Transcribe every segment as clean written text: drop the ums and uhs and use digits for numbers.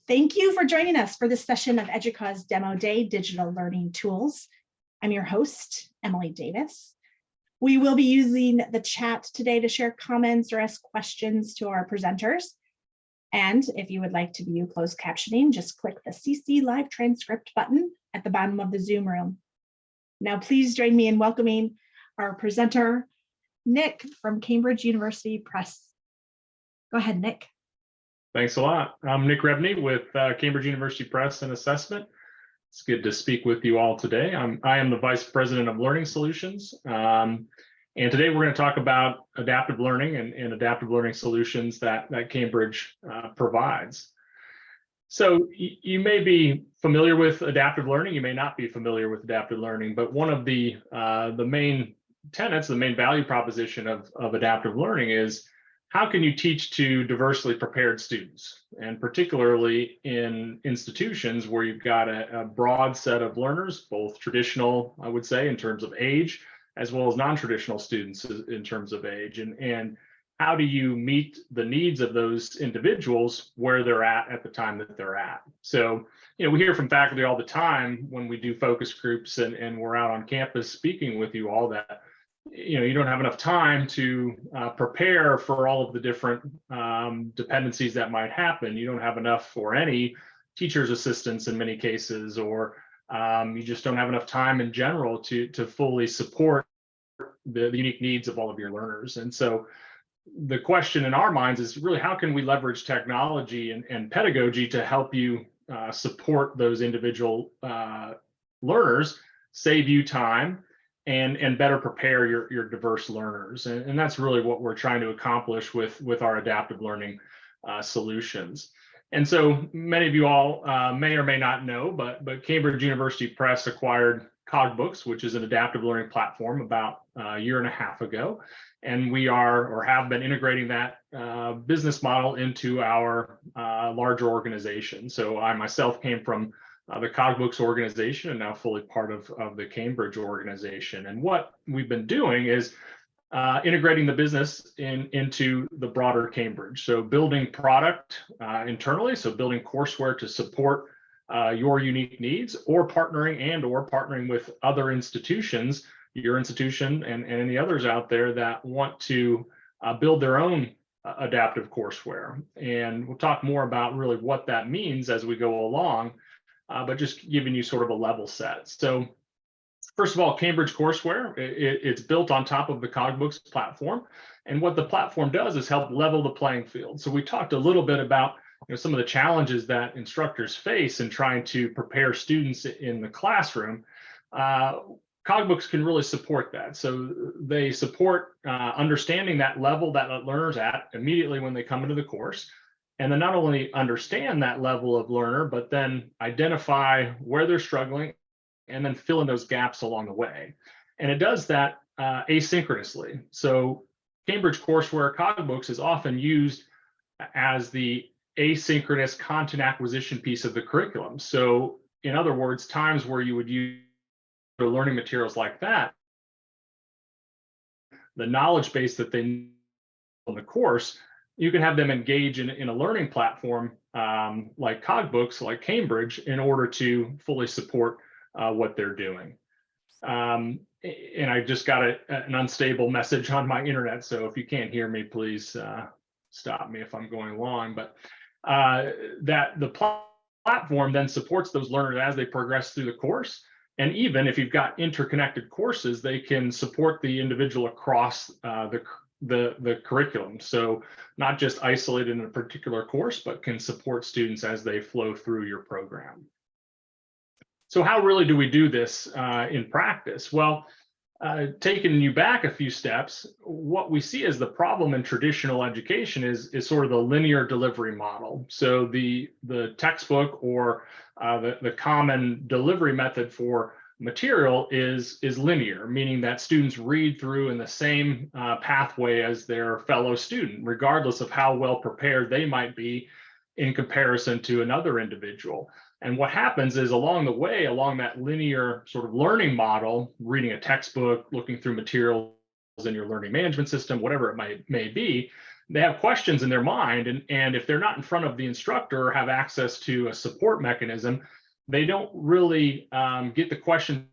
Thank you for joining us for this session of EDUCAUSE Demo Day, Digital Learning Tools. I'm your host, Emily Davis. We will be using the chat today to share comments or ask questions to our presenters. And if you would like to view closed captioning, just click the CC Live Transcript button at the bottom of the Zoom room. Now, please join me in welcoming our presenter, Nic from Cambridge University Press. Go ahead, Nic. Thanks a lot. I'm Nic Rebne with Cambridge University Press and Assessment. It's good to speak with you all today. I am the Vice President of Learning Solutions. And today we're going to talk about adaptive learning and adaptive learning solutions that Cambridge provides. So you may be familiar with adaptive learning, you may not be familiar with adaptive learning, but one of the main tenets, the main value proposition of adaptive learning is how can you teach to diversely prepared students, and particularly in institutions where you've got a broad set of learners, both traditional, I would say, in terms of age, as well as non-traditional students in terms of age, and how do you meet the needs of those individuals where they're at the time that they're at? So, we hear from faculty all the time when we do focus groups and we're out on campus speaking with you all that, you don't have enough time to prepare for all of the different dependencies that might happen. You don't have enough or any teacher's assistants in many cases, or you just don't have enough time in general to fully support the unique needs of all of your learners. And so the question in our minds is really, how can we leverage technology and pedagogy to help you support those individual learners, save you time, and better prepare your diverse learners. And that's really what we're trying to accomplish with our adaptive learning solutions. And so many of you all may or may not know, but Cambridge University Press acquired CogBooks, which is an adaptive learning platform, about a year and a half ago. And we are or have been integrating that business model into our larger organization. So I myself came from the CogBooks organization and now fully part of the Cambridge organization. And what we've been doing is integrating the business into the broader Cambridge. So building product internally, so building courseware to support your unique needs, or partnering with other institutions, your institution and any others out there that want to build their own adaptive courseware. And we'll talk more about really what that means as we go along. But just giving you sort of a level set. So first of all, Cambridge courseware, it's built on top of the CogBooks platform. And what the platform does is help level the playing field. So we talked a little bit about some of the challenges that instructors face in trying to prepare students in the classroom. CogBooks can really support that. So they support understanding that level that a learner's at immediately when they come into the course. And then not only understand that level of learner, but then identify where they're struggling and then fill in those gaps along the way. And it does that asynchronously. So Cambridge courseware CogBooks is often used as the asynchronous content acquisition piece of the curriculum. So in other words, times where you would use learning materials like that, the knowledge base that they need on the course, you can have them engage in a learning platform like CogBooks, like Cambridge, in order to fully support what they're doing. And I just got an unstable message on my internet, so if you can't hear me, please stop me if I'm going long. But that the platform then supports those learners as they progress through the course. And even if you've got interconnected courses, they can support the individual across the curriculum. So not just isolated in a particular course, but can support students as they flow through your program. So how really do we do this in practice? Well, taking you back a few steps, what we see as the problem in traditional education is sort of the linear delivery model. So the textbook or the common delivery method for material is linear, meaning that students read through in the same pathway as their fellow student, regardless of how well prepared they might be in comparison to another individual. And what happens is along the way, along that linear sort of learning model, reading a textbook, looking through materials in your learning management system, whatever it may be, they have questions in their mind, and if they're not in front of the instructor or have access to a support mechanism, they don't really get the questions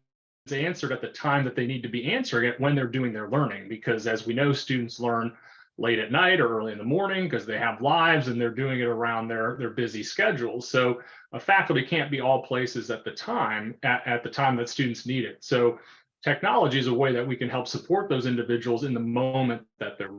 answered at the time that they need to be answering it when they're doing their learning. Because as we know, students learn late at night or early in the morning because they have lives and they're doing it around their busy schedules. So a faculty can't be all places at the time that students need it. So technology is a way that we can help support those individuals in the moment that they're.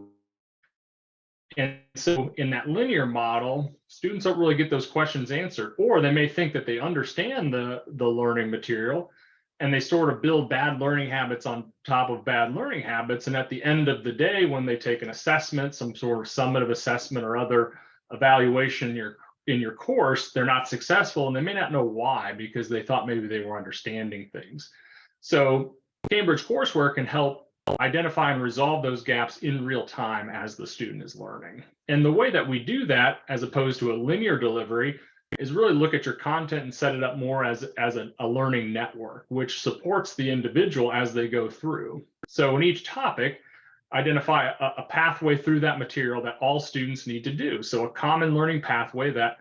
And so in that linear model, students don't really get those questions answered, or they may think that they understand the learning material, and they sort of build bad learning habits on top of bad learning habits. And at the end of the day, when they take an assessment, some sort of summative assessment or other evaluation in your course, they're not successful, and they may not know why, because they thought maybe they were understanding things. So Cambridge courseware can help identify and resolve those gaps in real time as the student is learning. And the way that we do that, as opposed to a linear delivery, is really look at your content and set it up more as a learning network, which supports the individual as they go through. So in each topic, identify a pathway through that material that all students need to do. So a common learning pathway that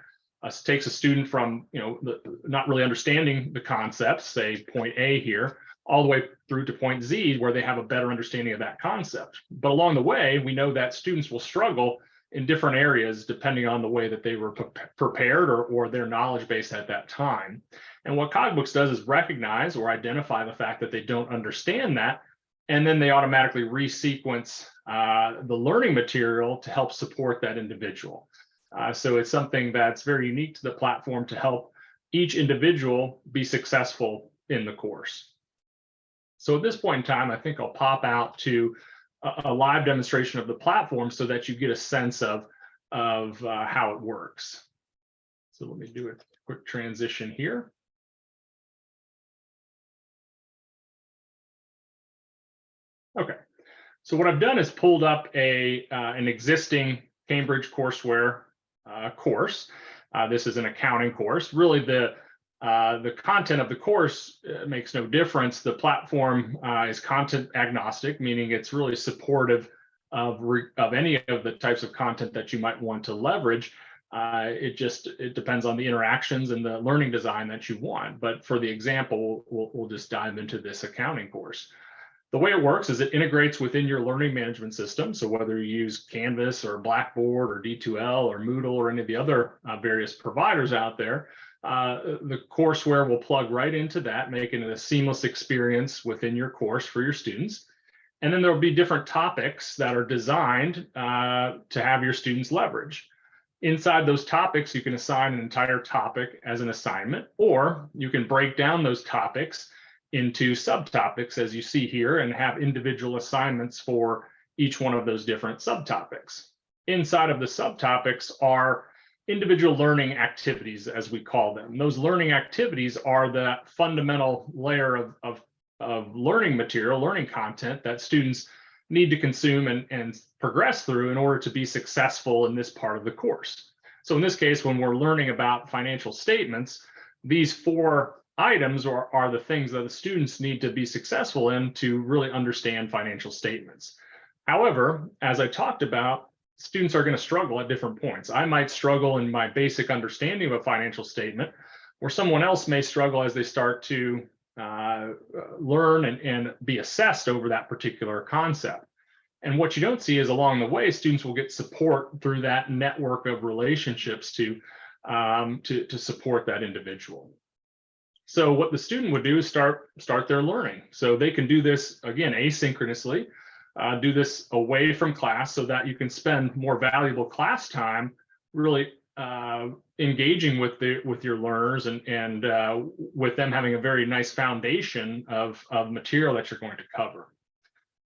takes a student from, not really understanding the concepts, say point A here, all the way through to point Z, where they have a better understanding of that concept. But along the way, we know that students will struggle in different areas depending on the way that they were prepared or their knowledge base at that time. And what Cogbooks does is recognize or identify the fact that they don't understand that, and then they automatically resequence the learning material to help support that individual. So it's something that's very unique to the platform to help each individual be successful in the course. So at this point in time, I think I'll pop out to a live demonstration of the platform so that you get a sense of how it works. So let me do a quick transition here. Okay, so what I've done is pulled up an existing Cambridge courseware course. This is an accounting course. Really, the content of the course makes no difference. The platform is content agnostic, meaning it's really supportive of any of the types of content that you might want to leverage. It depends on the interactions and the learning design that you want. But for the example, we'll just dive into this accounting course. The way it works is it integrates within your learning management system. So whether you use Canvas or Blackboard or D2L or Moodle or any of the other various providers out there, the courseware will plug right into that, making it a seamless experience within your course for your students. And then there will be different topics that are designed to have your students leverage. Inside those topics, you can assign an entire topic as an assignment, or you can break down those topics into subtopics, as you see here, and have individual assignments for each one of those different subtopics. Inside of the subtopics are individual learning activities, as we call them. Those learning activities are the fundamental layer of learning material, learning content that students need to consume and progress through in order to be successful in this part of the course. So in this case, when we're learning about financial statements, these 4 items are the things that the students need to be successful in to really understand financial statements. However, as I talked about, students are going to struggle at different points. I might struggle in my basic understanding of a financial statement, or someone else may struggle as they start to learn and be assessed over that particular concept. And what you don't see is along the way, students will get support through that network of relationships to support that individual. So what the student would do is start their learning. So they can do this, again, asynchronously, do this away from class so that you can spend more valuable class time really engaging with your learners and with them having a very nice foundation of material that you're going to cover.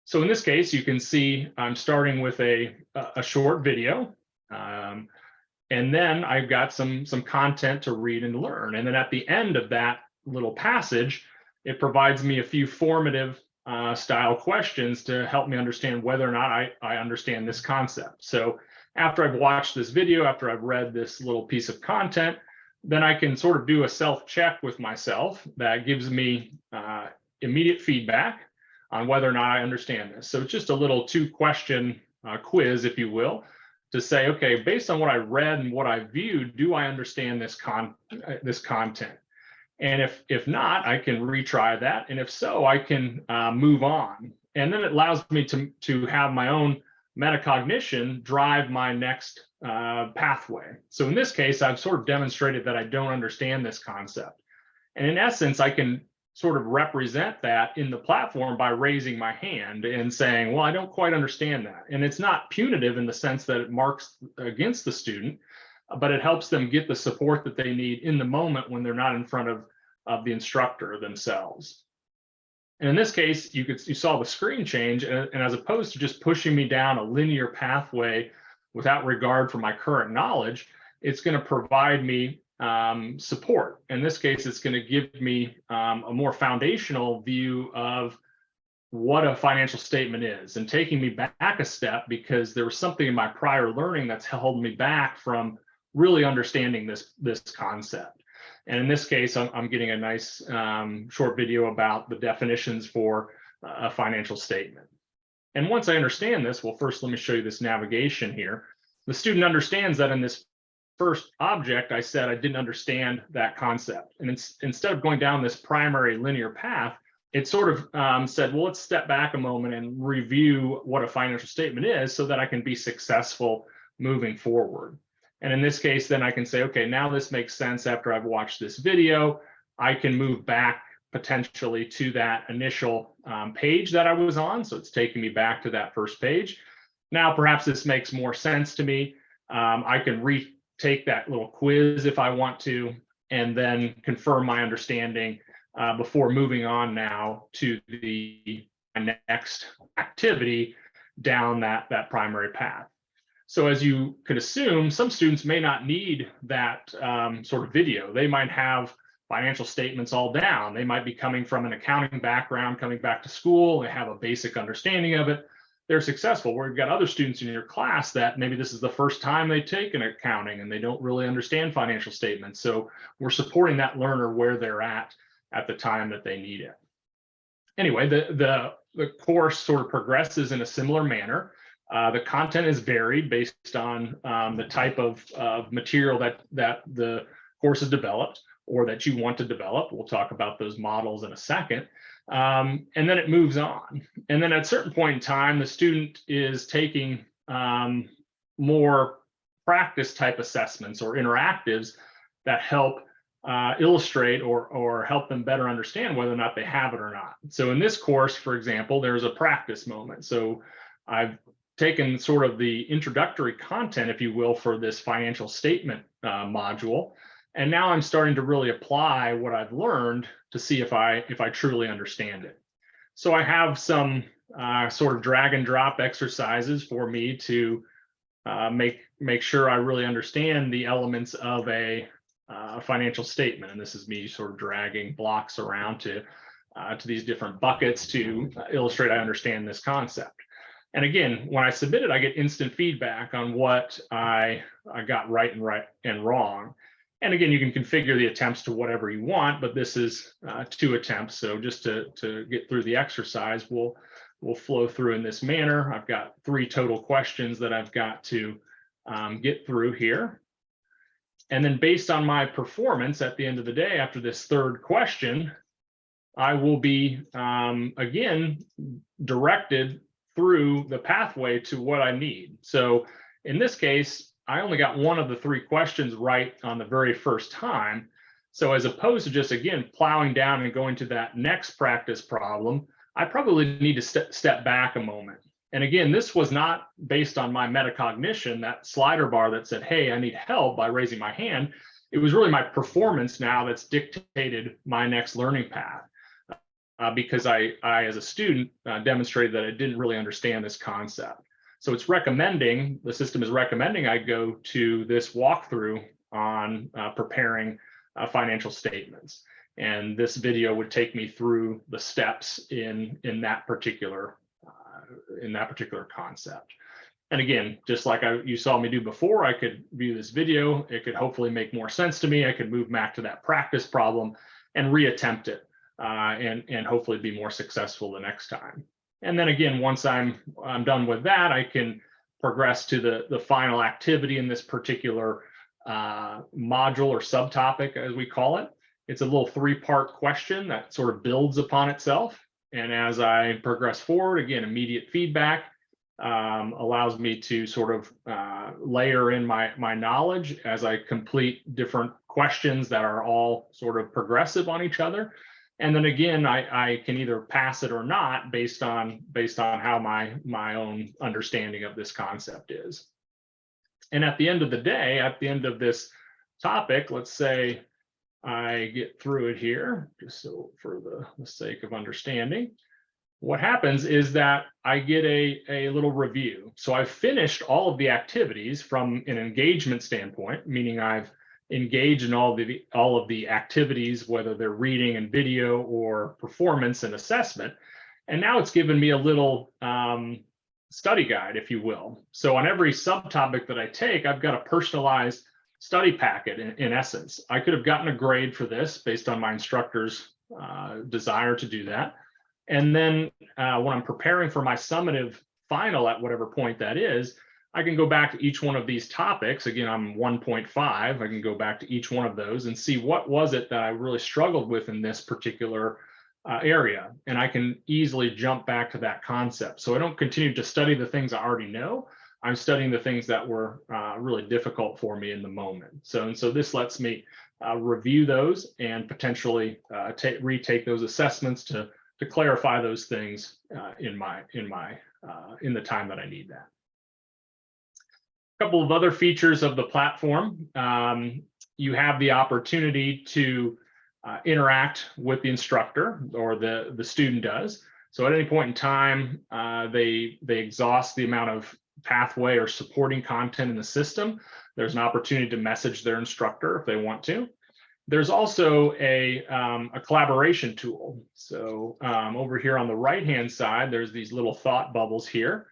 So in this case, you can see I'm starting with a short video. And then I've got some content to read and learn. And then at the end of that little passage, it provides me a few formative style questions to help me understand whether or not I understand this concept. So after I've watched this video, after I've read this little piece of content, then I can sort of do a self-check with myself that gives me immediate feedback on whether or not I understand this. So it's just a little 2-question quiz, if you will, to say, okay, based on what I read and what I viewed, do I understand this content? And if not, I can retry that. And if so, I can move on. And then it allows me to have my own metacognition drive my next pathway. So in this case, I've sort of demonstrated that I don't understand this concept. And in essence, I can sort of represent that in the platform by raising my hand and saying, well, I don't quite understand that. And it's not punitive in the sense that it marks against the student, but it helps them get the support that they need in the moment when they're not in front of the instructor themselves. And in this case, you saw the screen change, and as opposed to just pushing me down a linear pathway without regard for my current knowledge, it's going to provide me support. In this case, it's going to give me a more foundational view of what a financial statement is, and taking me back a step because there was something in my prior learning that's held me back from really understanding this concept. And in this case, I'm getting a nice short video about the definitions for a financial statement. And once I understand this, well, first let me show you this navigation here. The student understands that in this first object, I said I didn't understand that concept. And instead of going down this primary linear path, it sort of said, well, let's step back a moment and review what a financial statement is so that I can be successful moving forward. And in this case, then I can say, okay, now this makes sense after I've watched this video. I can move back potentially to that initial page that I was on. So it's taking me back to that first page. Now, perhaps this makes more sense to me. I can retake that little quiz if I want to, and then confirm my understanding before moving on now to the next activity down that primary path. So as you could assume, some students may not need that sort of video. They might have financial statements all down. They might be coming from an accounting background, coming back to school. They have a basic understanding of it. They're successful. Where you've got other students in your class that maybe this is the first time they take an accounting and they don't really understand financial statements. So we're supporting that learner where they're at the time that they need it. Anyway, the course sort of progresses in a similar manner. The content is varied based on the type of material that the course is developed or that you want to develop. We'll talk about those models in a second. And then it moves on. And then at a certain point in time, the student is taking more practice type assessments or interactives that help illustrate or help them better understand whether or not they have it or not. So in this course, for example, there's a practice moment. So I've taken sort of the introductory content, if you will, for this financial statement module. And now I'm starting to really apply what I've learned to see if I truly understand it. So I have some sort of drag and drop exercises for me to make sure I really understand the elements of a financial statement. And this is me sort of dragging blocks around to these different buckets to illustrate I understand this concept. And again, when I submit it, I get instant feedback on what I got right and wrong. And again, you can configure the attempts to whatever you want, but this is 2 attempts. So just to get through the exercise, we'll flow through in this manner. I've got 3 total questions that I've got to get through here. And then based on my performance at the end of the day, after this 3rd question, I will be, again, directed through the pathway to what I need. So in this case, I only got 1 of the 3 questions right on the very first time. So as opposed to just, again, plowing down and going to that next practice problem, I probably need to step back a moment. And again, this was not based on my metacognition, that slider bar that said, hey, I need help by raising my hand. It was really my performance now that's dictated my next learning path. Because I, as a student, demonstrated that I didn't really understand this concept. So it's recommending, the system is recommending I go to this walkthrough on preparing financial statements. And this video would take me through the steps in that particular concept. And again, just like you saw me do before, I could view this video. It could hopefully make more sense to me. I could move back to that practice problem and reattempt it. And hopefully be more successful the next time. And then again, once I'm done with that, I can progress to the final activity in this particular module or subtopic, as we call it. It's a little 3-part question that sort of builds upon itself. And as I progress forward, again, immediate feedback allows me to sort of layer in my knowledge as I complete different questions that are all sort of progressive on each other. And then again, I can either pass it or not based on how my own understanding of this concept is. And at the end of the day, at the end of this topic, let's say I get through it here, just so for the sake of understanding, what happens is that I get a little review. So I've finished all of the activities from an engagement standpoint, meaning I've engaged in all of the activities, whether they're reading and video or performance and assessment. And now it's given me a little study guide, if you will. So on every subtopic that I take, I've got a personalized study packet in essence. I could have gotten a grade for this based on my instructor's desire to do that. And then when I'm preparing for my summative final at whatever point that is, I can go back to each one of these topics. Again, I'm 1.5. I can go back to each one of those and see what was it that I really struggled with in this particular area. And I can easily jump back to that concept. So I don't continue to study the things I already know. I'm studying the things that were really difficult for me in the moment. So this lets me review those and potentially retake those assessments to clarify those things in the time that I need that. A couple of other features of the platform. You have the opportunity to interact with the instructor, or the student does. So at any point in time, they exhaust the amount of pathway or supporting content in the system. There's an opportunity to message their instructor if they want to. There's also a collaboration tool. So over here on the right-hand side, there's these little thought bubbles here.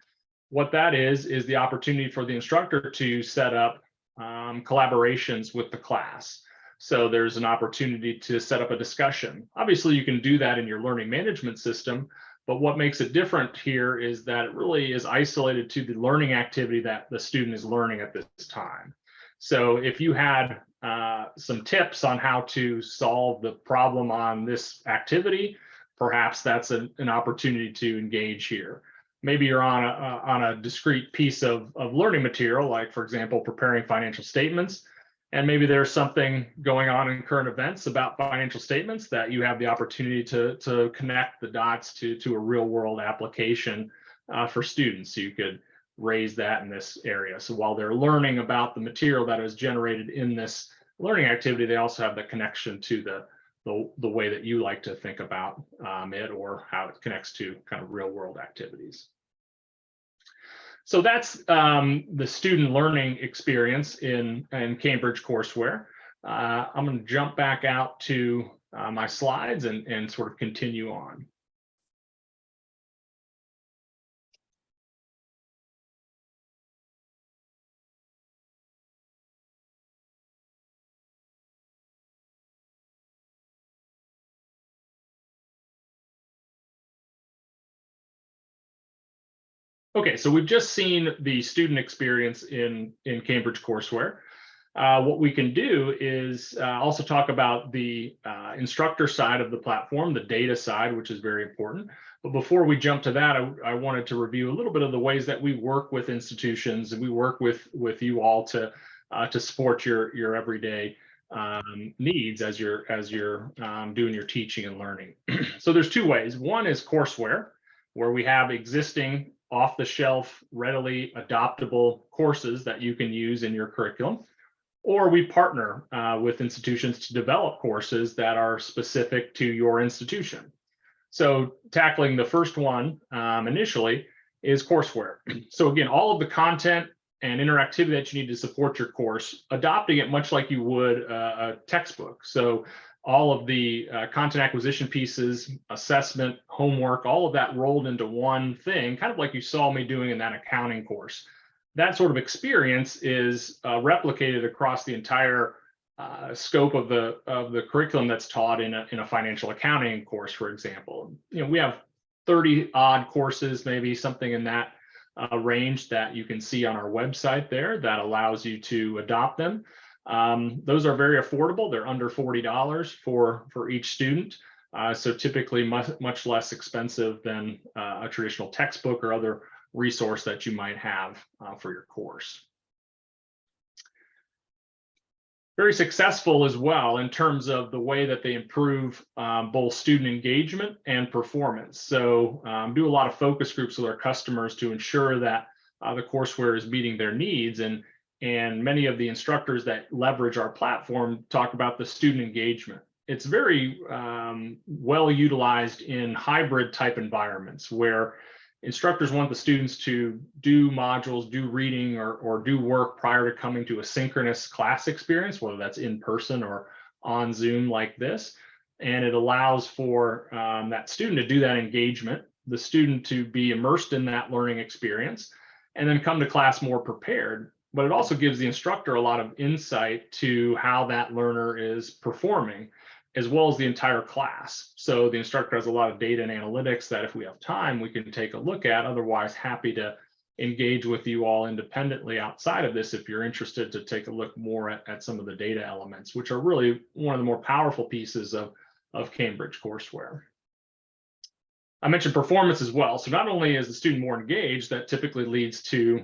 What that is the opportunity for the instructor to set up collaborations with the class. So there's an opportunity to set up a discussion. Obviously, you can do that in your learning management system, but what makes it different here is that it really is isolated to the learning activity that the student is learning at this time. So if you had some tips on how to solve the problem on this activity, perhaps that's an opportunity to engage here. Maybe you're on a discrete piece of learning material, like, for example, preparing financial statements, and maybe there's something going on in current events about financial statements that you have the opportunity to connect the dots to a real world application for students. So you could raise that in this area. So while they're learning about the material that is generated in this learning activity, they also have the connection to the way that you like to think about it, or how it connects to kind of real world activities. So that's the student learning experience in Cambridge courseware. I'm going to jump back out to my slides and sort of continue on. Okay, so we've just seen the student experience in Cambridge courseware. What we can do is also talk about the instructor side of the platform, the data side, which is very important. But before we jump to that, I wanted to review a little bit of the ways that we work with institutions, and we work with you all to support your everyday needs as you're doing your teaching and learning. So there's two ways. One is courseware, where we have existing off-the-shelf, readily adoptable courses that you can use in your curriculum, or we partner with institutions to develop courses that are specific to your institution. So tackling the first one initially is courseware. So again, all of the content and interactivity that you need to support your course, adopting it much like you would a textbook. So all of the content acquisition pieces, assessment, homework, all of that rolled into one thing, kind of like you saw me doing in that accounting course. That sort of experience is replicated across the entire scope of the curriculum that's taught in a financial accounting course, for example. We have 30 odd courses, maybe something in that range that you can see on our website there that allows you to adopt them. Those are very affordable. They're under $40 for each student. So typically much less expensive than a traditional textbook or other resource that you might have for your course. Very successful as well in terms of the way that they improve both student engagement and performance. So do a lot of focus groups with our customers to ensure that the courseware is meeting their needs. And many of the instructors that leverage our platform talk about the student engagement. It's very well utilized in hybrid type environments where instructors want the students to do modules, do reading, or do work prior to coming to a synchronous class experience, whether that's in person or on Zoom like this. And it allows for that student to do that engagement, the student to be immersed in that learning experience, and then come to class more prepared. But it also gives the instructor a lot of insight to how that learner is performing, as well as the entire class. So the instructor has a lot of data and analytics that if we have time, we can take a look at. Otherwise, happy to engage with you all independently outside of this if you're interested to take a look more at some of the data elements, which are really one of the more powerful pieces of Cambridge courseware. I mentioned performance as well. So not only is the student more engaged, that typically leads to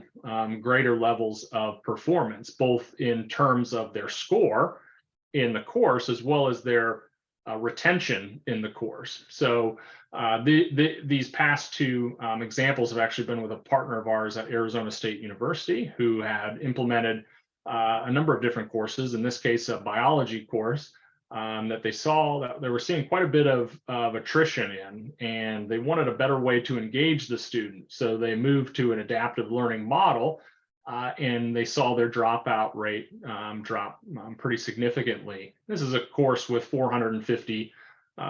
greater levels of performance, both in terms of their score in the course, as well as their retention in the course. So these past two examples have actually been with a partner of ours at Arizona State University, who had implemented a number of different courses, in this case, a biology course, that they saw that they were seeing quite a bit of attrition in, and they wanted a better way to engage the student. So they moved to an adaptive learning model, and they saw their dropout rate drop pretty significantly. This is a course with 450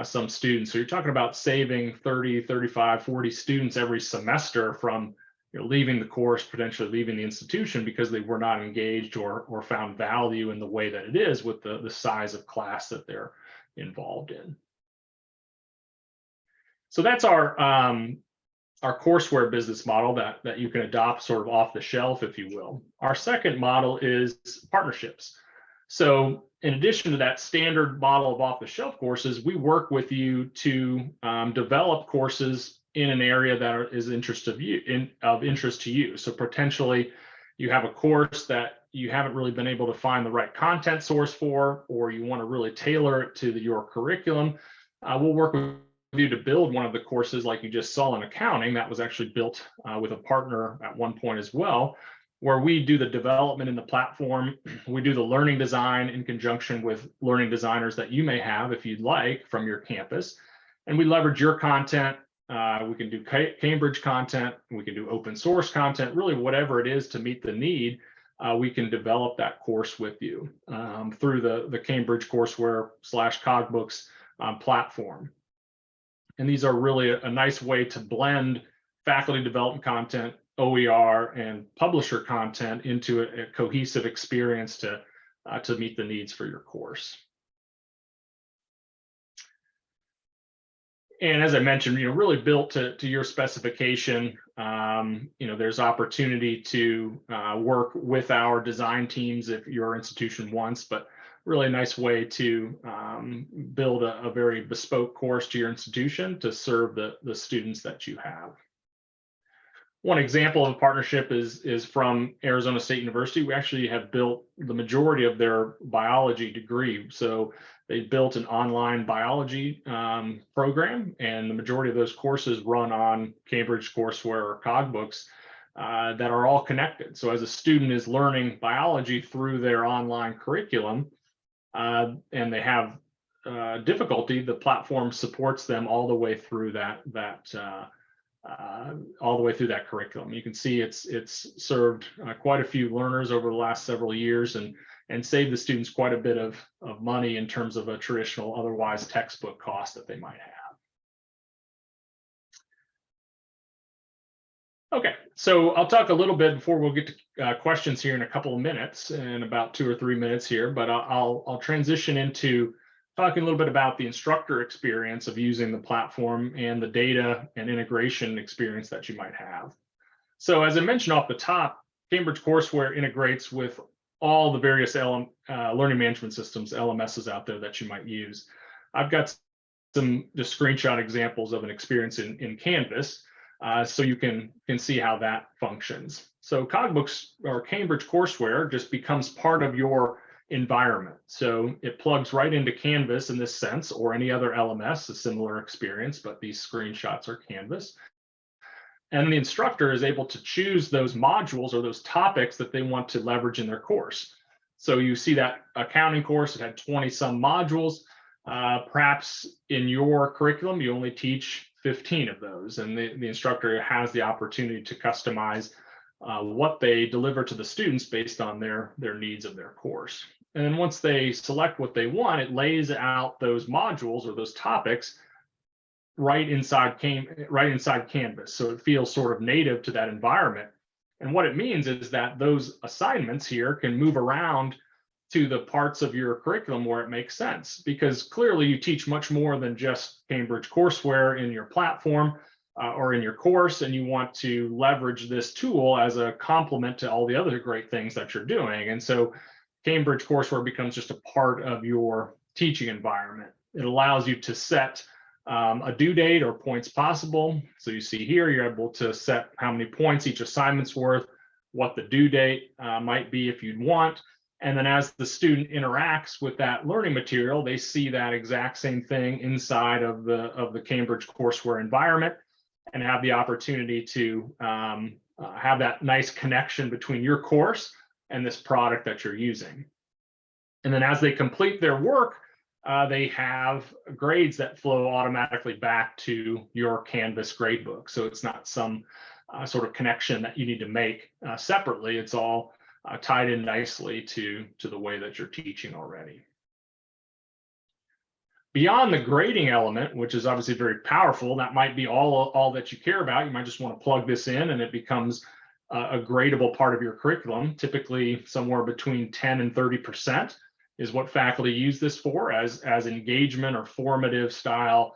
some students. So you're talking about saving 30, 35, 40 students every semester from leaving the course, potentially leaving the institution because they were not engaged or found value in the way that it is with the size of class that they're involved in. So that's our courseware business model that you can adopt sort of off the shelf, if you will. Our second model is partnerships. So in addition to that standard model of off-the-shelf courses, we work with you to develop courses in an area that is of interest to you. So potentially you have a course that you haven't really been able to find the right content source for, or you want to really tailor it to your curriculum. We'll work with you to build one of the courses like you just saw in accounting that was actually built with a partner at one point as well, where we do the development in the platform. We do the learning design in conjunction with learning designers that you may have if you'd like from your campus. And we leverage your content. We can do Cambridge content. We can do open source content, really whatever it is to meet the need. We can develop that course with you through the Cambridge courseware / Cogbooks platform. And these are really a nice way to blend faculty development content, OER, and publisher content into a cohesive experience to meet the needs for your course. And as I mentioned, really built to your specification. There's opportunity to work with our design teams if your institution wants, but really a nice way to build a very bespoke course to your institution to serve the students that you have. One example of a partnership is from Arizona State University. We actually have built the majority of their biology degree. So they built an online biology program, and the majority of those courses run on Cambridge courseware or Cogbooks that are all connected. So as a student is learning biology through their online curriculum, and they have difficulty, the platform supports them all the way through that curriculum. You can see it's served quite a few learners over the last several years and saved the students quite a bit of money in terms of a traditional otherwise textbook cost that they might have. Okay, so I'll talk a little bit before we'll get to questions here in a couple of minutes, in about 2 or 3 minutes here, but I'll transition into talking a little bit about the instructor experience of using the platform and the data and integration experience that you might have. So as I mentioned off the top, Cambridge courseware integrates with all the various learning management systems, LMSs out there that you might use. I've got some just screenshot examples of an experience in Canvas, so you can see how that functions. So Cogbooks or Cambridge courseware just becomes part of your environment. So it plugs right into Canvas in this sense, or any other LMS, a similar experience, but these screenshots are Canvas. And the instructor is able to choose those modules or those topics that they want to leverage in their course. So you see that accounting course, it had 20 some modules. Perhaps in your curriculum, you only teach 15 of those, and the instructor has the opportunity to customize what they deliver to the students based on their needs of their course. And then once they select what they want, it lays out those modules or those topics right inside Canvas. So it feels sort of native to that environment. And what it means is that those assignments here can move around to the parts of your curriculum where it makes sense, because clearly you teach much more than just Cambridge courseware in your platform or in your course, and you want to leverage this tool as a complement to all the other great things that you're doing. And so Cambridge courseware becomes just a part of your teaching environment. It allows you to set a due date or points possible. So you see here, you're able to set how many points each assignment's worth, what the due date might be if you'd want. And then as the student interacts with that learning material, they see that exact same thing inside of the Cambridge courseware environment and have the opportunity to have that nice connection between your course and this product that you're using. And then as they complete their work, they have grades that flow automatically back to your Canvas gradebook. So it's not some sort of connection that you need to make separately. It's all tied in nicely to the way that you're teaching already. Beyond the grading element, which is obviously very powerful, that might be all that you care about. You might just want to plug this in and it becomes a gradable part of your curriculum. Typically somewhere between 10 and 30% is what faculty use this for as engagement or formative style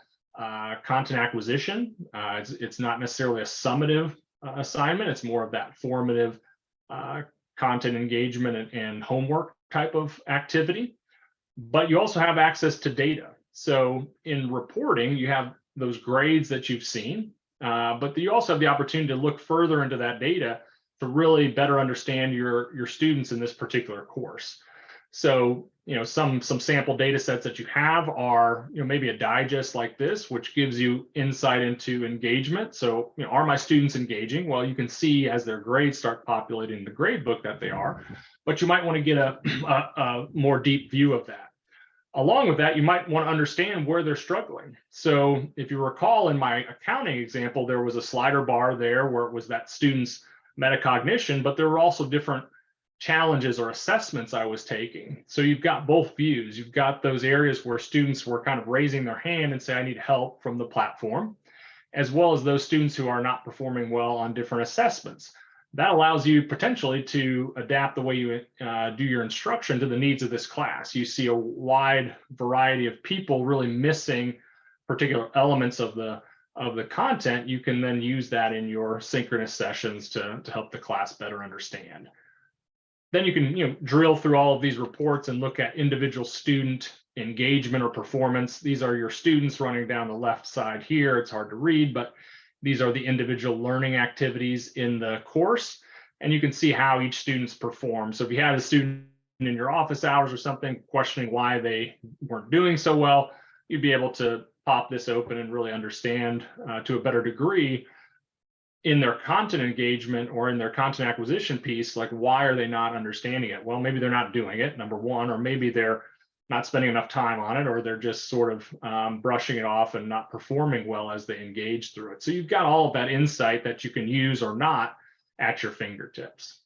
content acquisition. It's not necessarily a summative assignment. It's more of that formative content engagement and homework type of activity. But you also have access to data. So in reporting, you have those grades that you've seen, but you also have the opportunity to look further into that data to really better understand your students in this particular course. So, some sample data sets that you have are, maybe a digest like this, which gives you insight into engagement. So, are my students engaging? Well, you can see as their grades start populating the grade book that they are, but you might want to get a more deep view of that. Along with that, you might want to understand where they're struggling. So if you recall in my accounting example, there was a slider bar there where it was that student's metacognition, but there were also different challenges or assessments I was taking. So you've got both views. You've got those areas where students were kind of raising their hand and say, I need help from the platform, as well as those students who are not performing well on different assessments. That allows you potentially to adapt the way you do your instruction to the needs of this class. You see a wide variety of people really missing particular elements of the content. You can then use that in your synchronous sessions to help the class better understand. Then you can drill through all of these reports and look at individual student engagement or performance. These are your students running down the left side here. It's hard to read, but these are the individual learning activities in the course, and you can see how each student's performed. So if you had a student in your office hours or something questioning why they weren't doing so well, you'd be able to pop this open and really understand to a better degree in their content engagement or in their content acquisition piece, like why are they not understanding it? Well, maybe they're not doing it, number one, or maybe they're not spending enough time on it, or they're just sort of brushing it off and not performing well as they engage through it. So you've got all of that insight that you can use or not at your fingertips.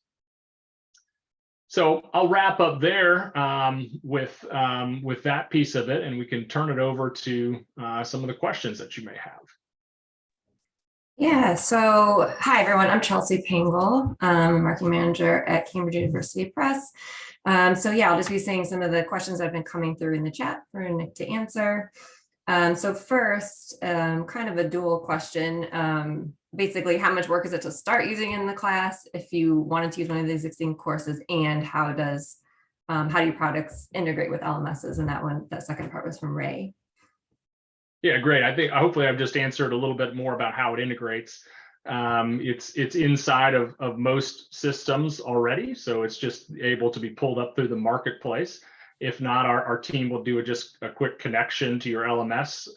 So I'll wrap up there with that piece of it, and we can turn it over to some of the questions that you may have. Yeah, so hi everyone, I'm Chelsea Pangle, marketing manager at Cambridge University Press. So yeah, I'll just be saying some of the questions that have been coming through in the chat for Nick to answer. So first, kind of a dual question. Basically, how much work is it to start using in the class if you wanted to use one of the existing courses, and how do your products integrate with LMSs? And that second part was from Ray. Yeah, great. I think hopefully I've just answered a little bit more about how it integrates. It's inside of most systems already, so it's just able to be pulled up through the marketplace. If not, our team will do just a quick connection to your LMS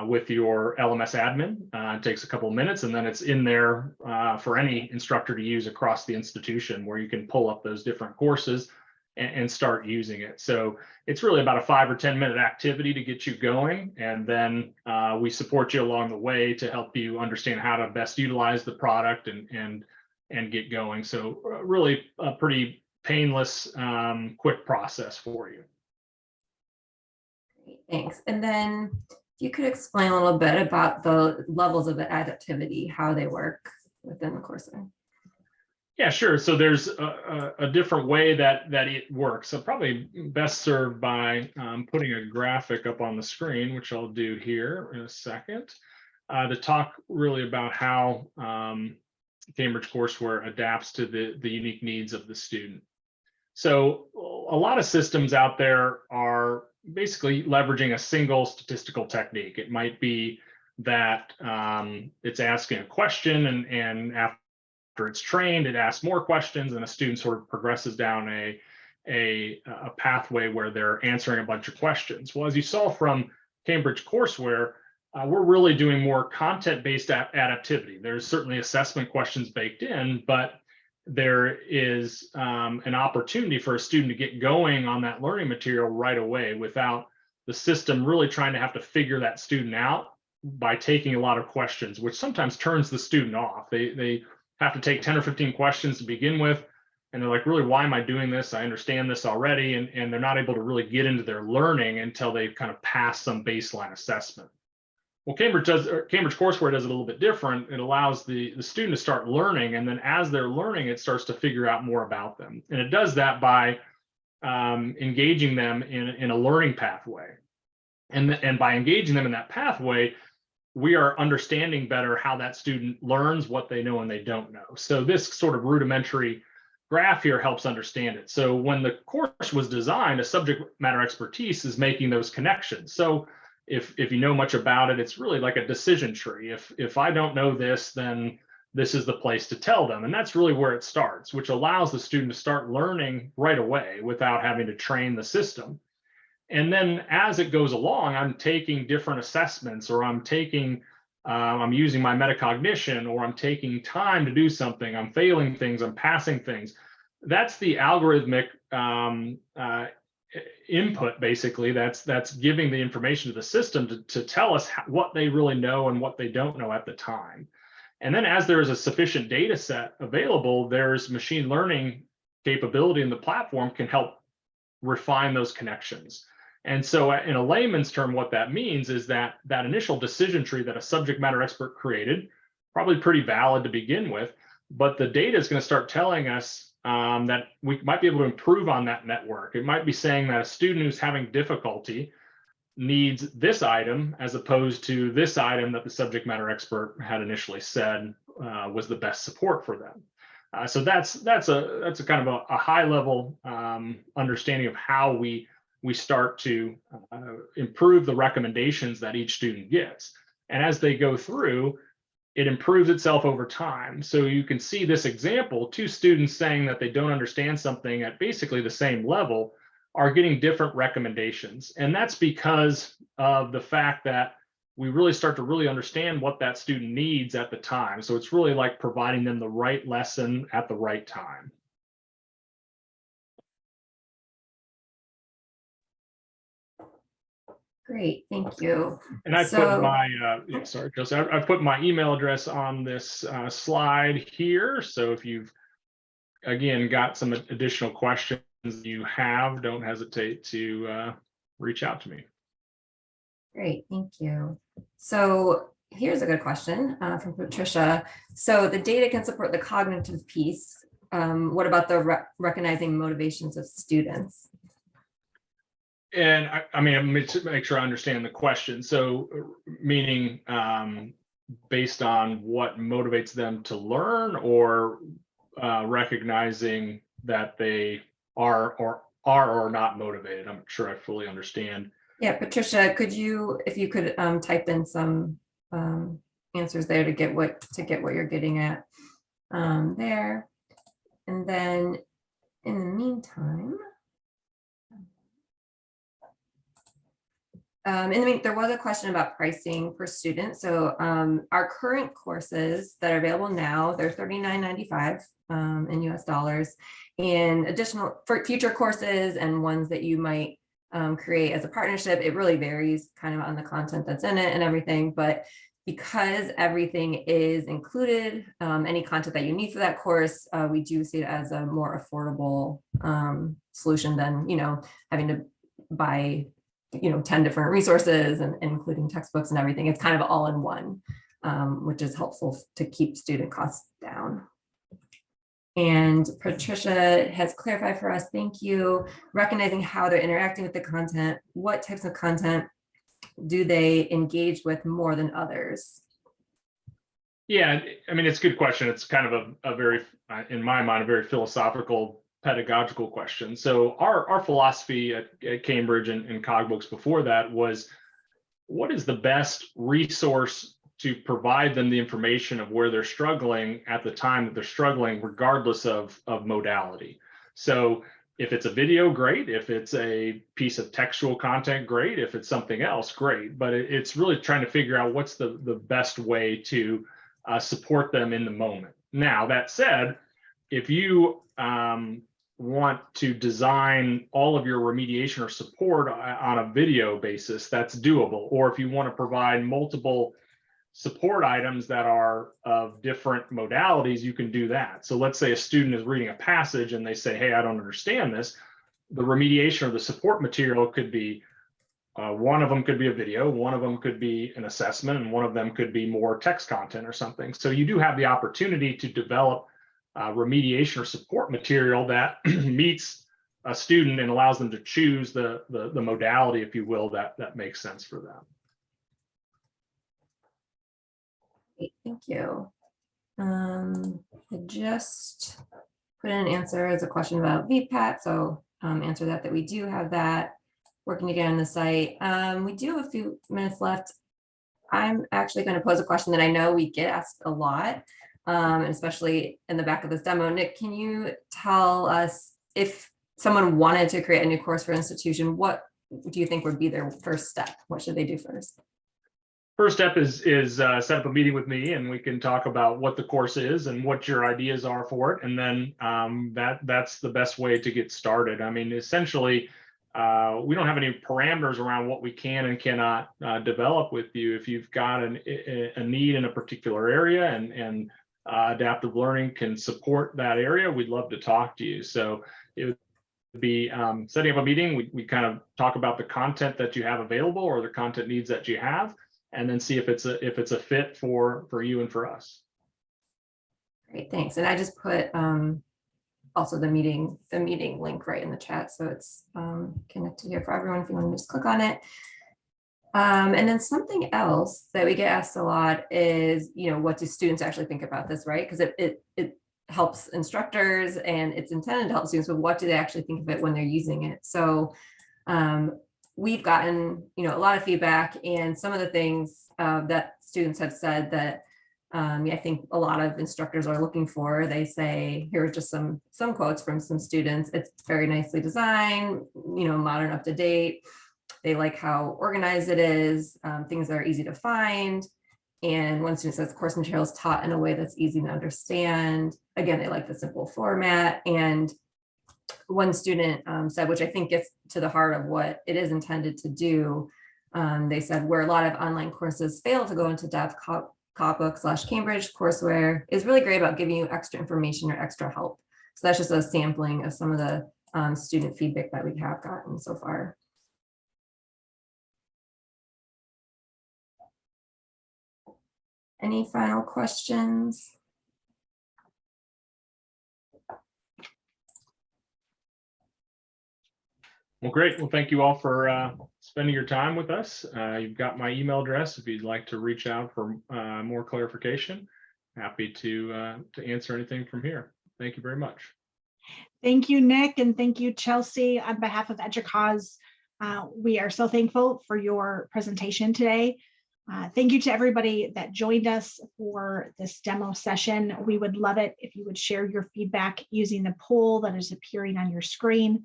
with your LMS admin. It takes a couple of minutes, and then it's in there for any instructor to use across the institution, where you can pull up those different courses and start using it. So it's really about a 5 or 10 minute activity to get you going. And then we support you along the way to help you understand how to best utilize the product and get going. So really a pretty painless, quick process for you. Great, thanks. And then you could explain a little bit about the levels of adaptivity, how they work within the courseware. Yeah, sure. So there's a different way that it works. So probably best served by putting a graphic up on the screen, which I'll do here in a second, to talk really about how Cambridge courseware adapts to the unique needs of the student. So a lot of systems out there are basically leveraging a single statistical technique. It might be that it's asking a question, and after it's trained, it asks more questions, and a student sort of progresses down a pathway where they're answering a bunch of questions. Well, as you saw from Cambridge courseware, we're really doing more content-based adaptivity. There's certainly assessment questions baked in, but there is an opportunity for a student to get going on that learning material right away without the system really trying to have to figure that student out by taking a lot of questions, which sometimes turns the student off. They have to take 10 or 15 questions to begin with, and they're like, really, why am I doing this? I understand this already, and they're not able to really get into their learning until they've kind of passed some baseline assessment. Well, Cambridge courseware does it a little bit different. It allows the student to start learning, and then as they're learning, it starts to figure out more about them. And it does that by engaging them in a learning pathway. And by engaging them in that pathway, we are understanding better how that student learns, what they know and they don't know. So this sort of rudimentary graph here helps understand it. So when the course was designed, a subject matter expertise is making those connections. So if you know much about it, it's really like a decision tree. If I don't know this, then this is the place to tell them. And that's really where it starts, which allows the student to start learning right away without having to train the system. And then as it goes along, I'm taking different assessments, or I'm using my metacognition, or I'm taking time to do something, I'm failing things, I'm passing things. That's the algorithmic input, basically. That's giving the information to the system to tell us what they really know and what they don't know at the time. And then as there is a sufficient data set available, there's machine learning capability in the platform can help refine those connections. And so in a layman's term, what that means is that initial decision tree that a subject matter expert created, probably pretty valid to begin with, but the data is going to start telling us that we might be able to improve on that network. It might be saying that a student who's having difficulty needs this item as opposed to this item that the subject matter expert had initially said was the best support for them. So that's a kind of a high level understanding of how we start to improve the recommendations that each student gets. And as they go through, it improves itself over time. So you can see this example, 2 students saying that they don't understand something at basically the same level are getting different recommendations. And that's because of the fact that we really start to really understand what that student needs at the time. So it's really like providing them the right lesson at the right time. Great, thank you. And I put my, sorry, Chelsea, I put my email address on this slide here. So if you've, again, got some additional questions you have, don't hesitate to reach out to me. Great, thank you. So here's a good question from Patricia. So the data can support the cognitive piece. What about the recognizing motivations of students? And I mean, let me make sure I understand the question. So meaning based on what motivates them to learn, or recognizing that they are or not motivated. I'm not sure I fully understand. Yeah, Patricia, could you, if you could type in some answers there to get what you're getting at there. And then in the meantime, there was a question about pricing per student. So our current courses that are available now, they're $39.95 in US dollars, and additional for future courses and ones that you might create as a partnership. It really varies kind of on the content that's in it and everything, but because everything is included, any content that you need for that course, we do see it as a more affordable solution than, having to buy 10 different resources and including textbooks and everything. It's kind of all in one, which is helpful to keep student costs down. And Patricia has clarified for us, thank you, recognizing how they're interacting with the content. What types of content do they engage with more than others? Yeah, I mean, it's a good question. It's kind of a very, in my mind, a very philosophical, pedagogical question. So our philosophy at Cambridge and Cogbooks before that was, what is the best resource to provide them the information of where they're struggling at the time that they're struggling, regardless of modality. So if it's a video, great. If it's a piece of textual content, great. If it's something else, great. But it's really trying to figure out what's the best way to support them in the moment. Now, that said, if you want to design all of your remediation or support on a video basis, that's doable. Or if you want to provide multiple support items that are of different modalities, you can do that. So let's say a student is reading a passage and they say, hey, I don't understand this. The remediation or the support material could be, one of them could be a video, one of them could be an assessment, and one of them could be more text content or something. So you do have the opportunity to develop remediation or support material that meets a student and allows them to choose the modality, if you will, that makes sense for them. Great, thank you. I just put in an answer as a question about VPAT, so answer that we do have that working together on the site. We do have a few minutes left. I'm actually going to pose a question that I know we get asked a lot, especially in the back of this demo. Nick, can you tell us, if someone wanted to create a new course for institution, what do you think would be their first step? What should they do first? First step is set up a meeting with me, and we can talk about what the course is and what your ideas are for it. And then that's the best way to get started. I mean, essentially, we don't have any parameters around what we can and cannot develop with you. If you've got a need in a particular area and adaptive learning can support that area, we'd love to talk to you. So it would be setting up a meeting. We kind of talk about the content that you have available or the content needs that you have, and then see if it's a fit for you and for us. Great, thanks. And I just put also the meeting link right in the chat, so it's connected here for everyone if you want to just click on it. And then something else that we get asked a lot is, what do students actually think about this, right? Because it helps instructors and it's intended to help students, but what do they actually think of it when they're using it? So we've gotten, a lot of feedback, and some of the things that students have said that I think a lot of instructors are looking for. They say, here are just some quotes from some students. It's very nicely designed, modern, up to date. They like how organized it is, things that are easy to find. And one student says course material is taught in a way that's easy to understand. Again, they like the simple format. And one student said, which I think gets to the heart of what it is intended to do. They said, where a lot of online courses fail to go into depth, Cogbooks/Cambridge courseware is really great about giving you extra information or extra help. So that's just a sampling of some of the student feedback that we have gotten so far. Any final questions? Well, great. Well, thank you all for spending your time with us. You've got my email address if you'd like to reach out for more clarification. Happy to answer anything from here. Thank you very much. Thank you, Nick, and thank you, Chelsea. On behalf of EDUCAUSE, we are so thankful for your presentation today. Thank you to everybody that joined us for this demo session. We would love it if you would share your feedback using the poll that is appearing on your screen.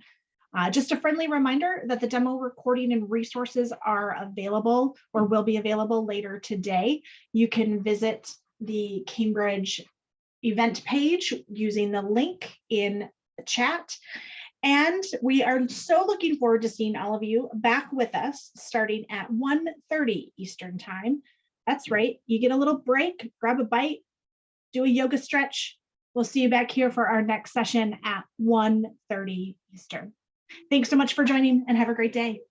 Just a friendly reminder that the demo recording and resources are available or will be available later today. You can visit the Cambridge event page using the link in the chat. And we are so looking forward to seeing all of you back with us starting at 1:30 Eastern time. That's right, you get a little break, grab a bite, do a yoga stretch. We'll see you back here for our next session at 1:30 Eastern. Thanks so much for joining and have a great day.